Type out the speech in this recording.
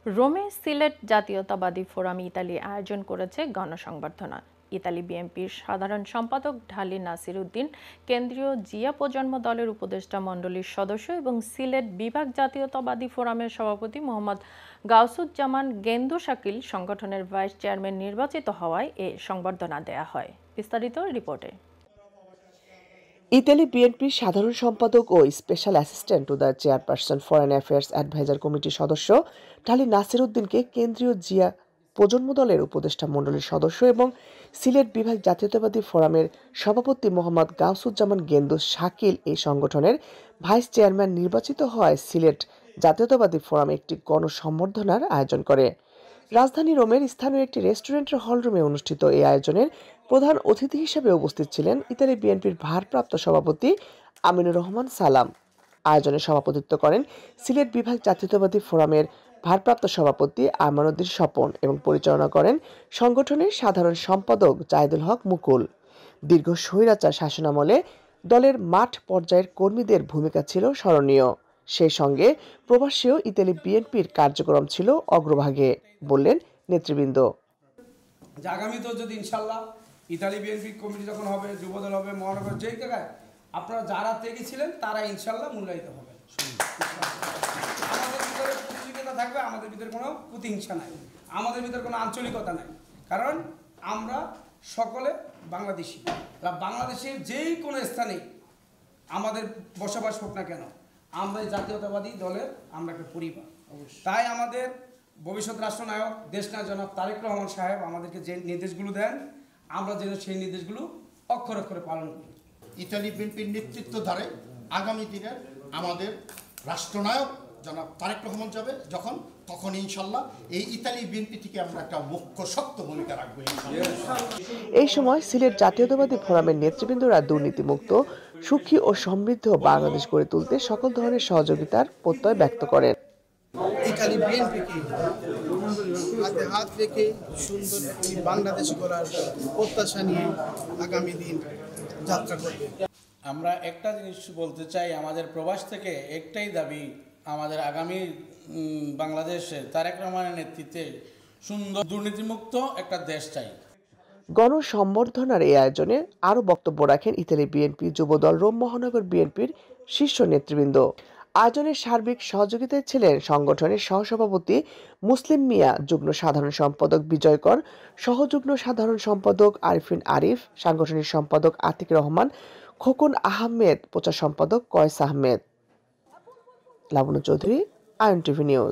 রোমে সিলেট জাতীয়তাবাদী forum Italy আয়োজন করেছে গণসংবর্ধনা। ইতালি বিএনপির সাধারণ সম্পাদক ঢালী নাসির উদ্দিন, কেন্দ্রীয় জিয়া প্রজন্ম দলের উপদেষ্টা মণ্ডলীর সদস্য এবং সিলেট বিভাগ জাতীয়তাবাদী ফোরামের সভাপতি মোহাম্মদ গাউসুজ্জামান গেন্দু শাকিল সংগঠনের ভাইস চেয়ারম্যান নির্বাচিত হওয়ায় এ সংবর্ধনা দেয়া হয়। বিস্তারিত রিপোর্টে। ইতালি বিএনপির সাধারণ সম্পাদক ও special assistant to the chairperson foreign affairs adviser কমিটির সদস্য ঢালী নাসির উদ্দিনকে কেন্দ্রীয় জিয়া প্রজন্ম দলের উপদেষ্টা মণ্ডলীর সদস্য এবং সিলেট বিভাগ জাতীয়তাবাদী ফোরামের সভাপতি মোহাম্মদ গাউসুজ্জামান গেন্দু শাকিল এই সংগঠনের ভাইস চেয়ারম্যান নির্বাচিত হওয়ায় সিলেট জাতীয়তাবাদী ফোরাম একটি গণসম্বর্ধনার আয়োজন করে। রাজধানী রোমের স্থানীয় একটি রেস্টুরেন্টের হলরুমে অনুষ্ঠিত এই আয়োজনের প্রধান অতিথি হিসেবে উপস্থিত ছিলেন ইতালি বিএনপির ভারপ্রাপ্ত সভাপতি আমিনুর রহমান সালাম। আয়োজনে সভাপতিত্ব করেন সিলেট বিভাগ জাতীয়তাবাদী ফোরামের ভারপ্রাপ্ত সভাপতি আমানুদ্দিন স্বপন এবং পরিচালনা করেন সংগঠনের সাধারণ সম্পাদক জাহিদুল হক মুকুল। দীর্ঘ স্বৈরাচার শাসনামলে দলের মাঠ পর্যায়ের কর্মীদের ভূমিকা ছিল স্মরণীয়। সেই সঙ্গে প্রবাসীয় ইতালি বিএনপির কার্যক্রম ছিল অগ্রভাগে, বললেন নেতৃবৃন্দ। আগামীতেও যদি ইনশাল্লাহ ইতালি বিএনপি কমিটি যখন হবে, যুবদল হবে, মহানগর যেই জায়গায় আপনারা যারা থেকে ছিলেন তারা ইনশাল্লাহ মূল্যায়িত হবে। আমাদের ভিতরে প্রতিযোগিতা থাকবে, আমাদের ভিতরে কোনো প্রতিহিংসা নাই, আমাদের ভিতরে কোনো আঞ্চলিকতা নাই, কারণ আমরা সকলে বাংলাদেশি। বাংলাদেশের যেই কোনো স্থানে আমাদের বসবাস হোক না কেন, আমরা জাতীয়তাবাদী দলের আমরা একটা পরিবার। তাই আমাদের ভবিষ্যৎ রাষ্ট্রনায়ক দেশনায়ক জনাব তারেক রহমান সাহেব আমাদেরকে যে নির্দেশগুলো দেন, আমরা যেন সেই নির্দেশগুলো অক্ষরে অক্ষরে পালন করি। ইতালি বিএনপির নেতৃত্ব ধারে আগামী দিনের আমাদের রাষ্ট্রনায়ক জনাব তারেক রহমান যাবে যখন, তখন ইনশাল্লাহ এই ইতালি বিএনপি থেকে আমরা একটা মুখ্য শক্ত ভূমিকা রাখবো। এই সময় সিলেট জাতীয়তাবাদী ফোরামের নেতৃবৃন্দরা দুর্নীতিমুক্ত, সুখী ও সমৃদ্ধ বাংলাদেশ গড়ে তুলতে সকল ধরনের সহযোগিতার প্রত্যয় ব্যক্ত করেন। ইতালি বিএনপিকে হাতে হাত রেখে সুন্দর বাংলাদেশ গড়ার প্রত্যাশা নিয়ে আগামী দিন যাত্রা করবে। আমরা একটা জিনিস বলতে চাই, আমাদের প্রবাস থেকে একটাই দাবি, আমাদের আগামী বাংলাদেশে তারেক রহমানের নেতৃত্বে সুন্দর দুর্নীতিমুক্ত একটা দেশ চাই। গণসম্বর্ধনার এই আয়োজনে আরও বক্তব্য রাখেন ইতালি বিএনপি যুবদল রোম মহানগর বিএনপির শীর্ষ নেতৃবৃন্দ। আয়োজনের সার্বিক সহযোগিতায় ছিলেন সংগঠনের সহসভাপতি মুসলিম মিয়া, যুগ্ম সাধারণ সম্পাদক বিজয় কর, সহযুগ্ম সাধারণ সম্পাদক আরিফিন আরিফ, সাংগঠনিক সম্পাদক আতিক রহমান, খোকন আহমেদ, প্রচার সম্পাদক কয়েস আহমেদ। লাবণ্য চৌধুরী, আয়ন টিভি নিউজ।